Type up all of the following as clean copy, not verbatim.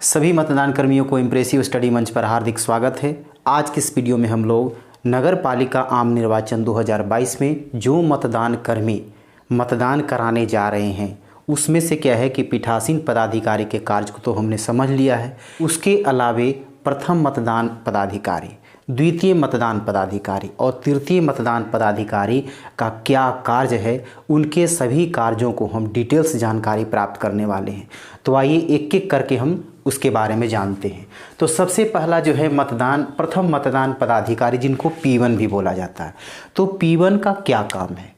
सभी मतदान कर्मियों को इम्प्रेसिव स्टडी मंच पर हार्दिक स्वागत है। आज की इस वीडियो में हम लोग नगर पालिका आम निर्वाचन 2022 में जो मतदान कर्मी मतदान कराने जा रहे हैं उसमें से क्या है कि पीठासीन पदाधिकारी के कार्य को तो हमने समझ लिया है। उसके अलावे प्रथम मतदान पदाधिकारी, द्वितीय मतदान पदाधिकारी और तृतीय मतदान पदाधिकारी का क्या कार्य है, उनके सभी कार्यों को हम डिटेल्स जानकारी प्राप्त करने वाले हैं। तो आइए एक एक करके हम उसके बारे में जानते हैं। तो सबसे पहला जो है प्रथम मतदान पदाधिकारी, जिनको P1 भी बोला जाता है। तो P1 का क्या काम है,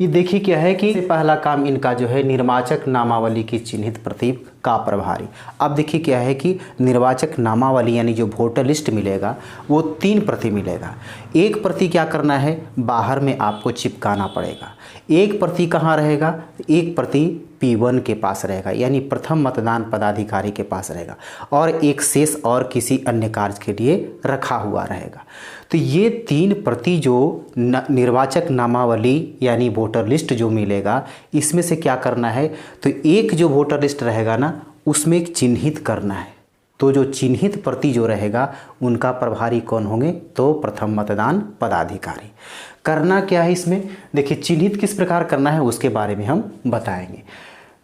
ये देखिए क्या है कि पहला काम इनका जो है निर्वाचक नामावली की चिन्हित प्रति का प्रभारी। अब देखिए क्या है कि निर्वाचक नामावली यानी जो वोटर लिस्ट मिलेगा वो 3 प्रति मिलेगा। एक प्रति क्या करना है, बाहर में आपको चिपकाना पड़ेगा। एक प्रति कहाँ रहेगा, एक प्रति P1 के पास रहेगा यानी प्रथम मतदान पदाधिकारी के पास रहेगा, और एक शेष और किसी अन्य कार्य के लिए रखा हुआ रहेगा। तो ये 3 प्रति जो निर्वाचक नामावली यानी वोटर लिस्ट जो मिलेगा, इसमें से क्या करना है, तो एक जो वोटर लिस्ट रहेगा ना उसमें एक चिन्हित करना है। तो जो चिन्हित प्रति जो रहेगा उनका प्रभारी कौन होंगे, तो प्रथम मतदान पदाधिकारी। करना क्या है इसमें, देखिए चिन्हित किस प्रकार करना है उसके बारे में हम बताएंगे।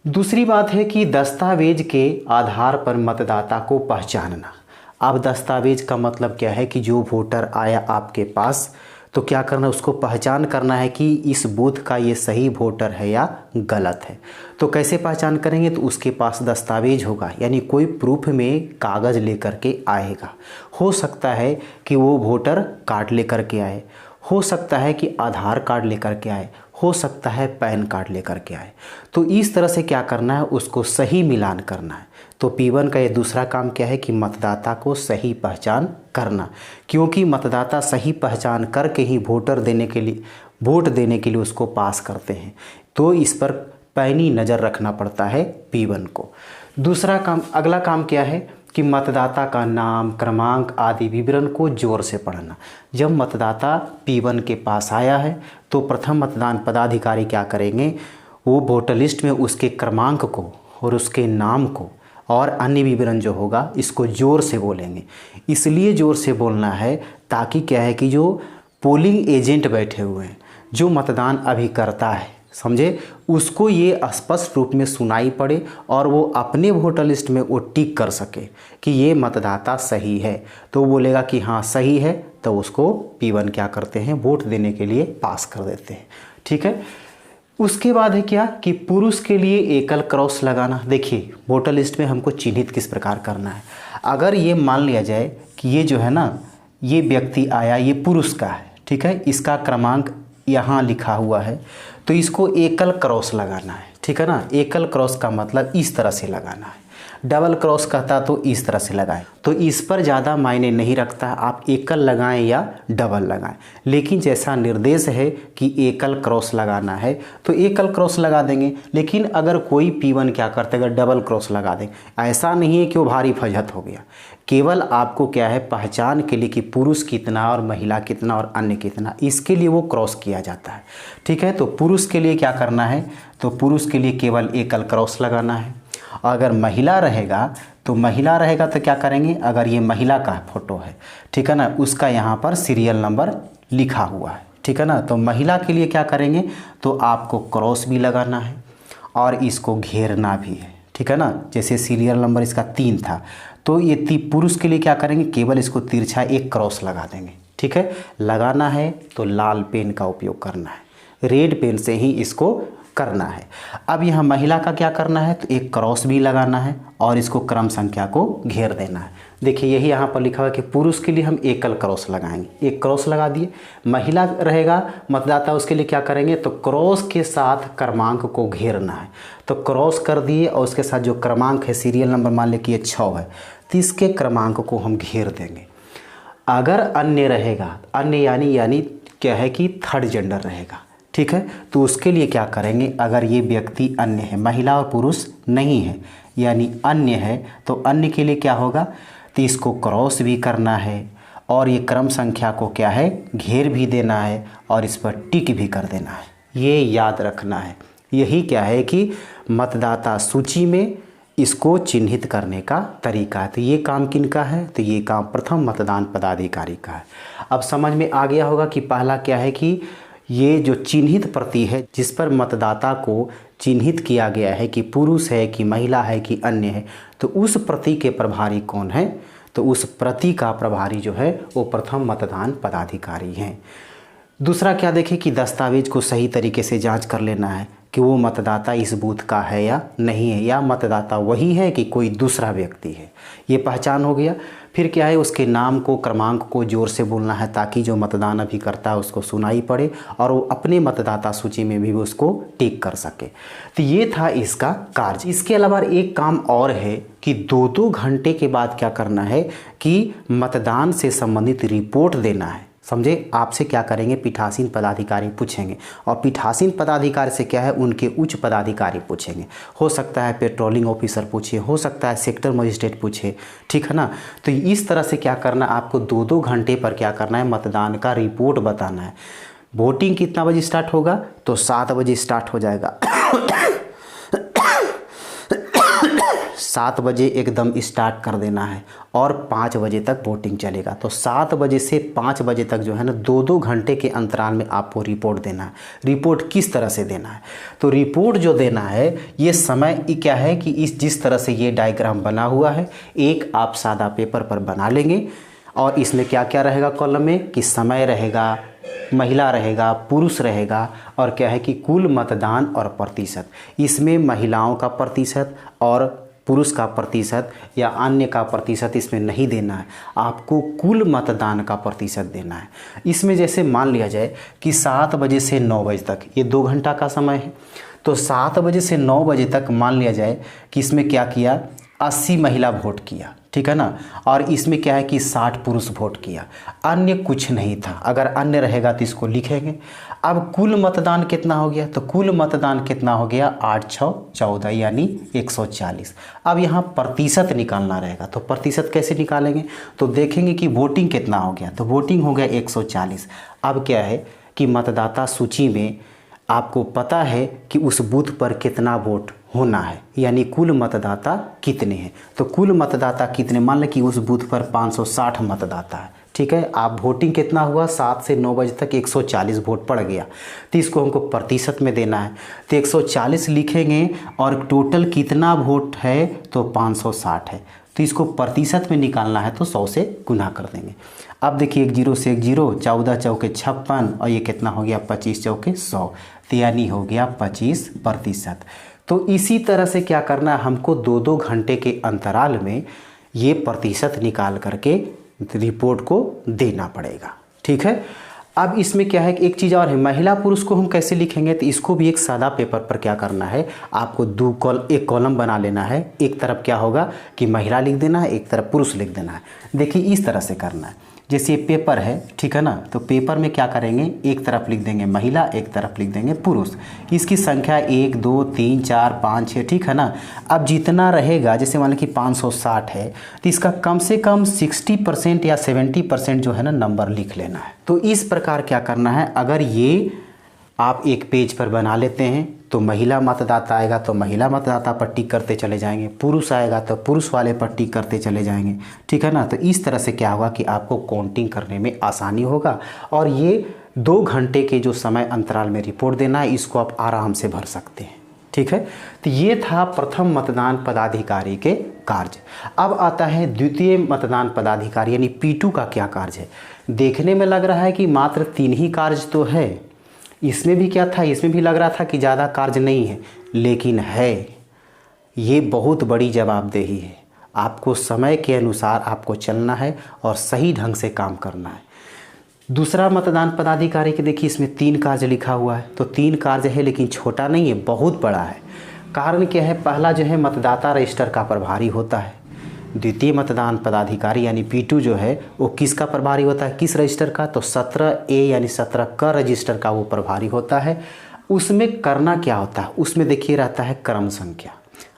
दूसरी बात है कि दस्तावेज के आधार पर मतदाता को पहचानना। अब दस्तावेज का मतलब क्या है कि जो वोटर आया आपके पास, तो क्या करना, उसको पहचान करना है कि इस बूथ का ये सही वोटर है या गलत है। तो कैसे पहचान करेंगे, तो उसके पास दस्तावेज होगा यानी कोई प्रूफ में कागज़ लेकर के आएगा। हो सकता है कि वो वोटर कार्ड लेकर के आए, हो सकता है कि आधार कार्ड लेकर के आए, हो सकता है पैन कार्ड लेकर के आए। तो इस तरह से क्या करना है, उसको सही मिलान करना है। तो P1 का ये दूसरा काम क्या है कि मतदाता को सही पहचान करना, क्योंकि मतदाता सही पहचान करके ही वोट देने के लिए उसको पास करते हैं। तो इस पर पैनी नज़र रखना पड़ता है P1 को। दूसरा काम, अगला काम क्या है कि मतदाता का नाम, क्रमांक आदि विवरण को जोर से पढ़ना। जब मतदाता P1 के पास आया है तो प्रथम मतदान पदाधिकारी क्या करेंगे, वो वोटर लिस्ट में उसके क्रमांक को और उसके नाम को और अन्य विवरण जो होगा इसको ज़ोर से बोलेंगे। इसलिए ज़ोर से बोलना है ताकि क्या है कि जो पोलिंग एजेंट बैठे हुए हैं, जो मतदान अभी करता है, समझे, उसको ये स्पष्ट रूप में सुनाई पड़े और वो अपने वोटर लिस्ट में वो टिक कर सके कि ये मतदाता सही है। तो वो बोलेगा कि हाँ सही है, तो उसको P1 क्या करते हैं, वोट देने के लिए पास कर देते हैं। ठीक है। उसके बाद है क्या कि पुरुष के लिए एकल क्रॉस लगाना। देखिए वोटर लिस्ट में हमको चिन्हित किस प्रकार करना है। अगर ये मान लिया जाए कि ये जो है ना, ये व्यक्ति आया, ये पुरुष का है, ठीक है, इसका क्रमांक यहाँ लिखा हुआ है, तो इसको एकल क्रॉस लगाना है। ठीक है ना, एकल क्रॉस का मतलब इस तरह से लगाना है। डबल क्रॉस कहता तो इस तरह से लगाएं। तो इस पर ज़्यादा मायने नहीं रखता आप एकल लगाएं या डबल लगाएं, लेकिन जैसा निर्देश है कि एकल क्रॉस लगाना है तो एकल क्रॉस लगा देंगे। लेकिन अगर कोई P1 क्या करते अगर डबल क्रॉस लगा दें, ऐसा नहीं है कि वो भारी फजहत हो गया। केवल आपको क्या है, पहचान के लिए कि पुरुष कितना और महिला कितना और अन्य कितना, इसके लिए वो क्रॉस किया जाता है। ठीक है। तो पुरुष के लिए क्या करना है, तो पुरुष के लिए केवल एकल क्रॉस लगाना है। अगर महिला रहेगा तो क्या करेंगे, अगर ये महिला का फ़ोटो है, ठीक है ना, उसका यहाँ पर सीरियल नंबर लिखा हुआ है, ठीक है ना, तो महिला के लिए क्या करेंगे, तो आपको क्रॉस भी लगाना है और इसको घेरना भी है। ठीक है ना, जैसे सीरियल नंबर इसका 3 था, तो ये पुरुष के लिए क्या करेंगे, केवल इसको तिरछा एक क्रॉस लगा देंगे। ठीक है। लगाना है तो लाल पेन का उपयोग करना है, रेड पेन से ही इसको करना है। अब यहाँ महिला का क्या करना है, तो एक क्रॉस भी लगाना है और इसको क्रम संख्या को घेर देना है। देखिए यही यहाँ पर लिखा हुआ है कि पुरुष के लिए हम एकल क्रॉस लगाएंगे, एक क्रॉस लगा दिए। महिला रहेगा मतदाता, उसके लिए क्या करेंगे, तो क्रॉस के साथ क्रमांक को घेरना है। तो क्रॉस कर दिए और उसके साथ जो क्रमांक है, सीरियल नंबर मान लें कि ये 6 है, तो इसके क्रमांक को हम घेर देंगे। अगर अन्य रहेगा, अन्य यानी क्या है कि थर्ड जेंडर रहेगा, ठीक है, तो उसके लिए क्या करेंगे, अगर ये व्यक्ति अन्य है, महिला और पुरुष नहीं है यानी अन्य है, तो अन्य के लिए क्या होगा, तो इसको क्रॉस भी करना है और ये क्रम संख्या को क्या है, घेर भी देना है और इस पर टिक भी कर देना है। ये याद रखना है। यही क्या है कि मतदाता सूची में इसको चिन्हित करने का तरीका है। तो ये काम किनका है? तो ये काम प्रथम मतदान पदाधिकारी का है। अब समझ में आ गया होगा कि पहला क्या है कि ये जो चिन्हित प्रति है जिस पर मतदाता को चिन्हित किया गया है कि पुरुष है कि महिला है कि अन्य है, तो उस प्रति के प्रभारी कौन है? तो उस प्रति का प्रभारी जो है वो प्रथम मतदान पदाधिकारी हैं। दूसरा क्या देखें कि दस्तावेज को सही तरीके से जांच कर लेना है कि वो मतदाता इस बूथ का है या नहीं है, या मतदाता वही है कि कोई दूसरा व्यक्ति है, ये पहचान हो गया। फिर क्या है, उसके नाम को, क्रमांक को जोर से बोलना है ताकि जो मतदान अभी करता है उसको सुनाई पड़े और वो अपने मतदाता सूची में भी उसको टिक कर सके। तो ये था इसका कार्य। इसके अलावा एक काम और है कि 2-2 घंटे के बाद क्या करना है कि मतदान से संबंधित रिपोर्ट देना है। समझे, आपसे क्या करेंगे, पीठासीन पदाधिकारी पूछेंगे और पीठासीन पदाधिकारी से क्या है, उनके उच्च पदाधिकारी पूछेंगे। हो सकता है पेट्रोलिंग ऑफिसर पूछे, हो सकता है सेक्टर मजिस्ट्रेट पूछे, ठीक है ना। तो इस तरह से क्या करना, आपको 2-2 घंटे पर क्या करना है, मतदान का रिपोर्ट बताना है। वोटिंग कितना बजे स्टार्ट होगा? तो 7 बजे स्टार्ट हो जाएगा। 7 बजे एकदम स्टार्ट कर देना है और 5 बजे तक वोटिंग चलेगा। तो 7 बजे से 5 बजे तक जो है ना 2-2 घंटे के अंतराल में आपको रिपोर्ट देना है। रिपोर्ट किस तरह से देना है? तो रिपोर्ट जो देना है ये समय क्या है कि इस जिस तरह से ये डायग्राम बना हुआ है, एक आप सादा पेपर पर बना लेंगे और इसमें क्या क्या रहेगा कॉलम में कि समय रहेगा, महिला रहेगा, पुरुष रहेगा और क्या है कि कुल मतदान और प्रतिशत। इसमें महिलाओं का प्रतिशत और पुरुष का प्रतिशत या अन्य का प्रतिशत इसमें नहीं देना है, आपको कुल मतदान का प्रतिशत देना है। इसमें जैसे मान लिया जाए कि 7 बजे से 9 बजे तक ये 2 घंटा का समय है, तो 7 बजे से 9 बजे तक मान लिया जाए कि इसमें क्या किया, 80 महिला वोट किया, ठीक है ना। और इसमें क्या है कि 60 पुरुष वोट किया, अन्य कुछ नहीं था। अगर अन्य रहेगा तो इसको लिखेंगे। अब कुल मतदान कितना हो गया? तो कुल मतदान कितना हो गया? 8×6 = 14 यानी 140। अब यहाँ प्रतिशत निकालना रहेगा, तो प्रतिशत कैसे निकालेंगे? तो देखेंगे कि वोटिंग कितना हो गया, तो वोटिंग हो गया 140। अब क्या है कि मतदाता सूची में आपको पता है कि उस बूथ पर कितना वोट होना है, यानी कुल मतदाता कितने हैं। तो कुल मतदाता कितने, मान लें कि उस बूथ पर 560 मतदाता है, ठीक है। आप वोटिंग कितना हुआ, 7 से 9 बजे तक 140 वोट पड़ गया, तो इसको हमको प्रतिशत में देना है। तो 140 लिखेंगे और टोटल कितना वोट है, तो 560 है, तो इसको प्रतिशत में निकालना है तो 100 से गुना कर देंगे। अब देखिए 1 0 से 1 0, 14 चौके 56 और ये कितना हो गया, 25 चौके 100, तो यानी हो गया 25%। तो इसी तरह से क्या करना है, हमको 2-2 घंटे के अंतराल में ये प्रतिशत निकाल करके रिपोर्ट को देना पड़ेगा, ठीक है। अब इसमें क्या है कि एक चीज़ और है, महिला पुरुष को हम कैसे लिखेंगे, तो इसको भी एक सादा पेपर पर क्या करना है, आपको एक कॉलम बना लेना है। एक तरफ क्या होगा कि महिला लिख देना है, एक तरफ पुरुष लिख देना है। देखिए इस तरह से करना है, जैसे ये पेपर है, ठीक है ना, तो पेपर में क्या करेंगे, एक तरफ लिख देंगे महिला, एक तरफ लिख देंगे पुरुष। इसकी संख्या 1 2 3 4 5 6, ठीक है ना। अब जितना रहेगा, जैसे मान लें कि 560 है, तो इसका कम से कम 60% या 70% जो है ना नंबर लिख लेना है। तो इस प्रकार क्या करना है, अगर ये आप एक पेज पर बना लेते हैं तो महिला मतदाता आएगा तो महिला मतदाता पर टिक करते चले जाएंगे, पुरुष आएगा तो पुरुष वाले पर टिक करते चले जाएंगे, ठीक है ना। तो इस तरह से क्या होगा कि आपको काउंटिंग करने में आसानी होगा और ये 2 घंटे के जो समय अंतराल में रिपोर्ट देना है इसको आप आराम से भर सकते हैं, ठीक है। तो ये था प्रथम मतदान पदाधिकारी के कार्य। अब आता है द्वितीय मतदान पदाधिकारी यानी P2 का क्या कार्य है। देखने में लग रहा है कि मात्र 3 ही कार्य तो है, इसमें भी क्या था, इसमें भी लग रहा था कि ज़्यादा कार्य नहीं है, लेकिन है, ये बहुत बड़ी जवाबदेही है। आपको समय के अनुसार आपको चलना है और सही ढंग से काम करना है। दूसरा मतदान पदाधिकारी के देखिए इसमें 3 कार्य लिखा हुआ है, तो 3 कार्य है लेकिन छोटा नहीं है, बहुत बड़ा है। कारण क्या है, पहला जो है मतदाता रजिस्टर का प्रभारी होता है। द्वितीय मतदान पदाधिकारी यानी P2 जो है वो किसका प्रभारी होता है, किस रजिस्टर का, तो 17A यानी 17 का रजिस्टर का वो प्रभारी होता है। उसमें करना क्या होता है, उसमें देखिए रहता है क्रम संख्या,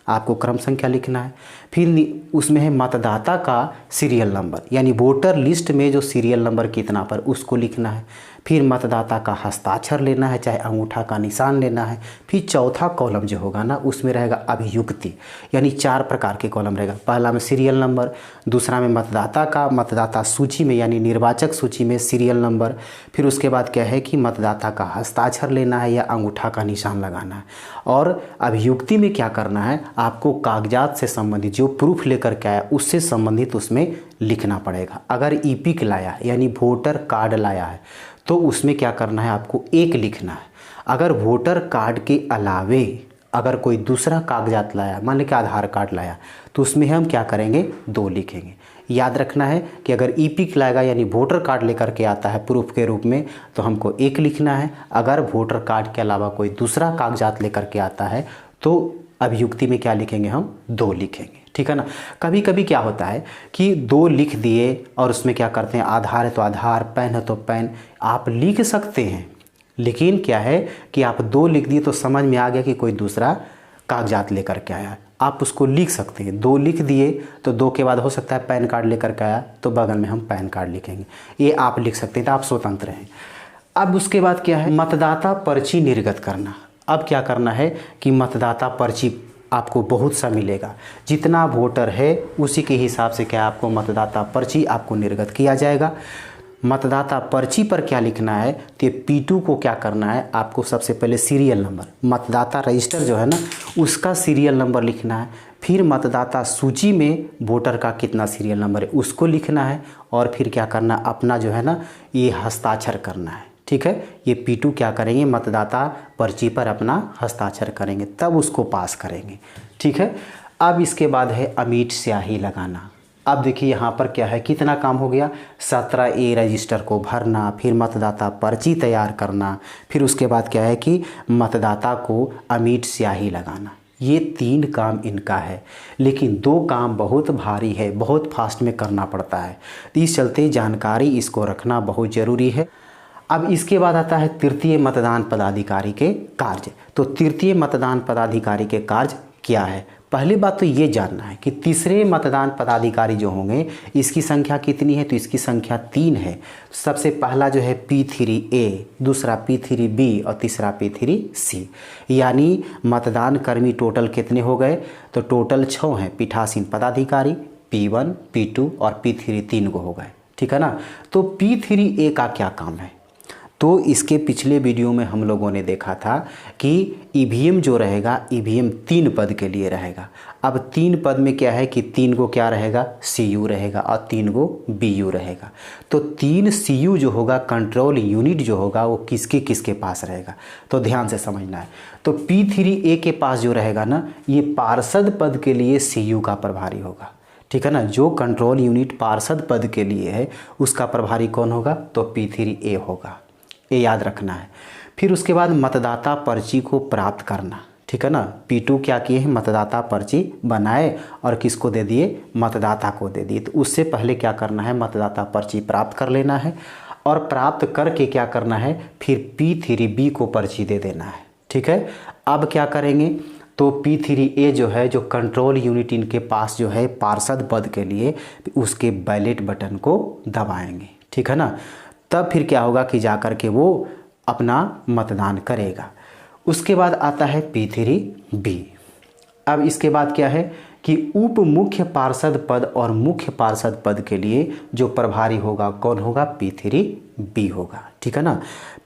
आपको क्रम संख्या लिखना है। फिर उसमें है मतदाता का सीरियल नंबर यानी वोटर लिस्ट में जो सीरियल नंबर कितना पर उसको लिखना है। फिर मतदाता का हस्ताक्षर लेना है, चाहे अंगूठा का निशान लेना है। फिर चौथा कॉलम जो होगा ना उसमें रहेगा अभियुक्ति, यानी 4 प्रकार के कॉलम रहेगा। पहला में सीरियल नंबर, दूसरा में मतदाता सूची में यानी निर्वाचक सूची में सीरियल नंबर। फिर उसके बाद क्या है कि मतदाता का हस्ताक्षर लेना है या अंगूठा का निशान लगाना है। और अभियुक्ति में क्या करना है, आपको कागजात से संबंधित जो प्रूफ लेकर के आया उससे संबंधित उसमें लिखना पड़ेगा। अगर ईपिक लाया यानी वोटर कार्ड लाया है तो उसमें क्या करना है, आपको 1 लिखना है। अगर वोटर कार्ड के अलावे अगर कोई दूसरा कागजात लाया, मान लें कि आधार कार्ड लाया, तो उसमें हम क्या करेंगे, 2 लिखेंगे। याद रखना है कि अगर ईपिक लाएगा यानी वोटर कार्ड लेकर के आता है प्रूफ के रूप में तो हमको 1 लिखना है। अगर वोटर कार्ड के अलावा कोई दूसरा कागजात लेकर के आता है तो अभियुक्ति में क्या लिखेंगे, हम 2 लिखेंगे। ठीक है ना। कभी कभी क्या होता है कि 2 लिख दिए और उसमें क्या करते हैं, आधार है तो आधार, पैन है तो पैन, आप लिख सकते हैं। लेकिन क्या है कि आप 2 लिख दिए तो समझ में आ गया कि कोई दूसरा कागजात लेकर के आया, आप उसको लिख सकते हैं। 2 लिख दिए तो 2 के बाद हो सकता है पैन कार्ड लेकर के आया तो बगल में हम पैन कार्ड लिखेंगे, ये आप लिख सकते हैं, तो आप स्वतंत्र हैं। अब उसके बाद क्या है, मतदाता पर्ची निर्गत करना। अब क्या करना है कि मतदाता पर्ची आपको बहुत सा मिलेगा, जितना वोटर है उसी के हिसाब से क्या आपको मतदाता पर्ची आपको निर्गत किया जाएगा। मतदाता पर्ची पर क्या लिखना है, तो P2 को क्या करना है, आपको सबसे पहले सीरियल नंबर, मतदाता रजिस्टर जो है ना उसका सीरियल नंबर लिखना है। फिर मतदाता सूची में वोटर का कितना सीरियल नंबर है उसको लिखना है। और फिर क्या करना, अपना जो है ना ये हस्ताक्षर करना है। ठीक है, ये P2 क्या करेंगे, मतदाता पर्ची पर अपना हस्ताक्षर करेंगे, तब उसको पास करेंगे। ठीक है। अब इसके बाद है अमिट स्याही लगाना। अब देखिए यहाँ पर क्या है, कितना काम हो गया, 17A रजिस्टर को भरना, फिर मतदाता पर्ची तैयार करना, फिर उसके बाद क्या है कि मतदाता को अमिट स्याही लगाना। ये 3 काम इनका है, लेकिन 2 काम बहुत भारी है, बहुत फास्ट में करना पड़ता है। इस चलते जानकारी इसको रखना बहुत ज़रूरी है। अब इसके बाद आता है तृतीय मतदान पदाधिकारी के कार्य। तो तृतीय मतदान पदाधिकारी के कार्य क्या है, पहली बात तो ये जानना है कि तीसरे मतदान पदाधिकारी जो होंगे इसकी संख्या कितनी है, तो इसकी संख्या 3 है। सबसे पहला जो है P3A, दूसरा P3B और तीसरा P3C, यानी मतदान कर्मी टोटल कितने हो गए, तो टोटल 6 हैं। पीठासीन पदाधिकारी P1, P2 और P3 3 को हो गए। ठीक है ना। तो P3A का क्या काम है, तो इसके पिछले वीडियो में हम लोगों ने देखा था कि ईवीएम जो रहेगा, ईवीएम 3 पद के लिए रहेगा। अब 3 पद में क्या है कि 3 को क्या रहेगा, CU रहेगा और 3 को BU रहेगा। तो 3 CU जो होगा, कंट्रोल यूनिट जो होगा, वो किसके किसके पास रहेगा, तो ध्यान से समझना है। तो P3A के पास जो रहेगा ना, ये पार्षद पद के लिए CU का प्रभारी होगा। ठीक है ना। जो कंट्रोल यूनिट पार्षद पद के लिए है उसका प्रभारी कौन होगा, तो P3A होगा, ये याद रखना है। फिर उसके बाद मतदाता पर्ची को प्राप्त करना। ठीक है ना। P2 क्या किए हैं, मतदाता पर्ची बनाए और किसको दे दिए, मतदाता को दे दिए। तो उससे पहले क्या करना है, मतदाता पर्ची प्राप्त कर लेना है और प्राप्त करके क्या करना है, फिर P3B को पर्ची दे देना है। ठीक है। अब क्या करेंगे, तो P3A जो है, जो कंट्रोल यूनिट इनके पास जो है पार्षद पद के लिए, उसके बैलेट बटन को दबाएंगे। ठीक है ना। तब फिर क्या होगा कि जाकर के वो अपना मतदान करेगा। उसके बाद आता है P3B। अब इसके बाद क्या है कि उप मुख्य पार्षद पद और मुख्य पार्षद पद के लिए जो प्रभारी होगा कौन होगा, P3B होगा। ठीक है ना।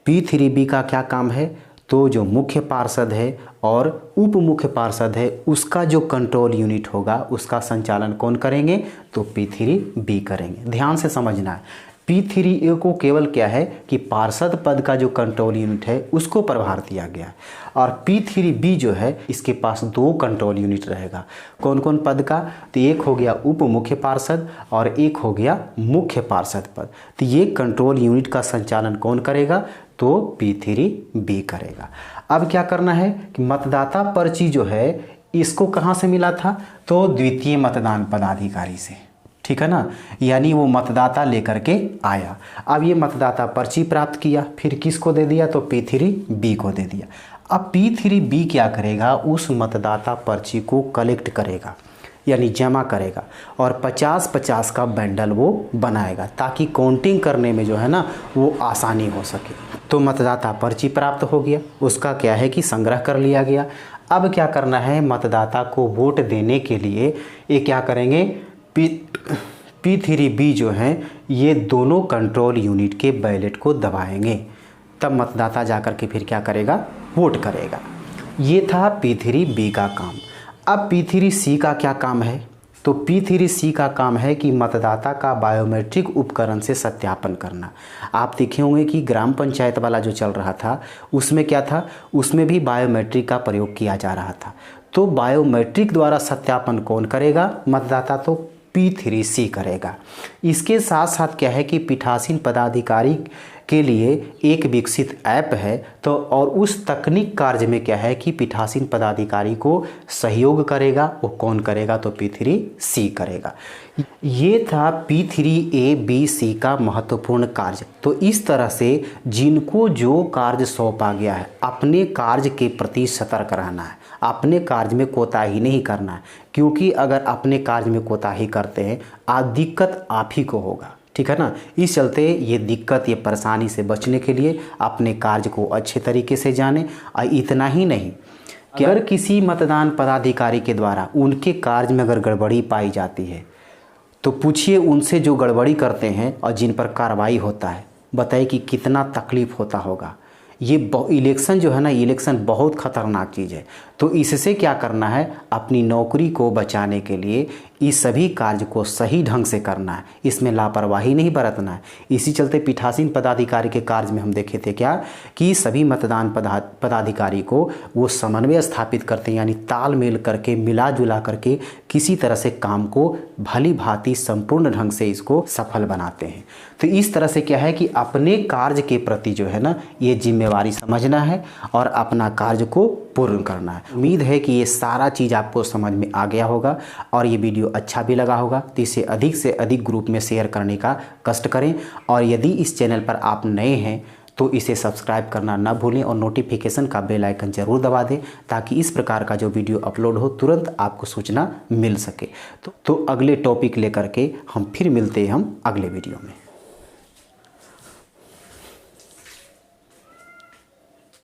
P3B का क्या काम है, तो जो मुख्य पार्षद है और उप मुख्य पार्षद है उसका जो कंट्रोल यूनिट होगा उसका संचालन कौन करेंगे, तो P3B करेंगे। ध्यान से समझना है। P3A को केवल क्या है कि पार्षद पद का जो कंट्रोल यूनिट है उसको प्रभार दिया गया, और P3B जो है इसके पास 2 कंट्रोल यूनिट रहेगा। कौन कौन पद का, तो एक हो गया उप मुख्य पार्षद और एक हो गया मुख्य पार्षद पद। तो ये कंट्रोल यूनिट का संचालन कौन करेगा, तो P3B करेगा। अब क्या करना है कि मतदाता पर्ची जो है इसको कहाँ से मिला था, तो द्वितीय मतदान पदाधिकारी से। ठीक है ना। यानी वो मतदाता लेकर के आया। अब ये मतदाता पर्ची प्राप्त किया, फिर किसको दे दिया, तो P3B को दे दिया। अब P3B क्या करेगा, उस मतदाता पर्ची को कलेक्ट करेगा, यानी जमा करेगा और 50-50 का बंडल वो बनाएगा ताकि काउंटिंग करने में जो है ना वो आसानी हो सके। तो मतदाता पर्ची प्राप्त हो गया, उसका क्या है कि संग्रह कर लिया गया। अब क्या करना है, मतदाता को वोट देने के लिए ये क्या करेंगे, P3B जो है ये दोनों कंट्रोल यूनिट के बैलेट को दबाएंगे, तब मतदाता जाकर के फिर क्या करेगा, वोट करेगा। ये था P3B का काम। अब P3C का क्या काम है, तो P3C का काम है कि मतदाता का बायोमेट्रिक उपकरण से सत्यापन करना। आप देखे होंगे कि ग्राम पंचायत वाला जो चल रहा था उसमें क्या था, उसमें भी बायोमेट्रिक का प्रयोग किया जा रहा था। तो बायोमेट्रिक द्वारा सत्यापन कौन करेगा, मतदाता तो P3C करेगा। इसके साथ साथ क्या है कि पीठासीन पदाधिकारी के लिए एक विकसित ऐप है, तो और उस तकनीक कार्य में क्या है कि पीठासीन पदाधिकारी को सहयोग करेगा, वो कौन करेगा, तो P3C करेगा। ये था P3ABC का महत्वपूर्ण कार्य। तो इस तरह से जिनको जो कार्य सौंपा गया है अपने कार्य के प्रति सतर्क रहना है, अपने कार्य में कोताही नहीं करना है, क्योंकि अगर अपने कार्य में कोताही करते हैं दिक्कत आप ही को होगा, ठीक है ना। इस चलते ये दिक्कत, ये परेशानी से बचने के लिए अपने कार्य को अच्छे तरीके से जानें। और इतना ही नहीं कि अगर किसी मतदान पदाधिकारी के द्वारा उनके कार्य में अगर गड़बड़ी पाई जाती है तो पूछिए उनसे जो गड़बड़ी करते हैं और जिन पर कार्रवाई होता है, बताइए कि कितना तकलीफ़ होता होगा। ये इलेक्शन जो है ना, इलेक्शन बहुत ख़तरनाक चीज़ है। तो इससे क्या करना है, अपनी नौकरी को बचाने के लिए इस सभी कार्य को सही ढंग से करना है, इसमें लापरवाही नहीं बरतना है। इसी चलते पीठासीन पदाधिकारी के कार्य में हम देखे थे क्या कि सभी मतदान पदाधिकारी को वो समन्वय स्थापित करते हैं, यानी तालमेल करके मिला जुला करके किसी तरह से काम को भली भांति संपूर्ण ढंग से इसको सफल बनाते हैं। तो इस तरह से क्या है कि अपने कार्य के प्रति जो है ना ये जिम्मेवारी समझना है और अपना कार्य को पूर्ण करना है। उम्मीद है कि ये सारा चीज़ आपको समझ में आ गया होगा और ये वीडियो अच्छा भी लगा होगा। तो इसे अधिक से अधिक ग्रुप में शेयर करने का कष्ट करें और यदि इस चैनल पर आप नए हैं तो इसे सब्सक्राइब करना ना भूलें और नोटिफिकेशन का बेल आइकन ज़रूर दबा दें ताकि इस प्रकार का जो वीडियो अपलोड हो तुरंत आपको सूचना मिल सके। तो अगले टॉपिक लेकर के हम फिर मिलते हैं हम अगले वीडियो में।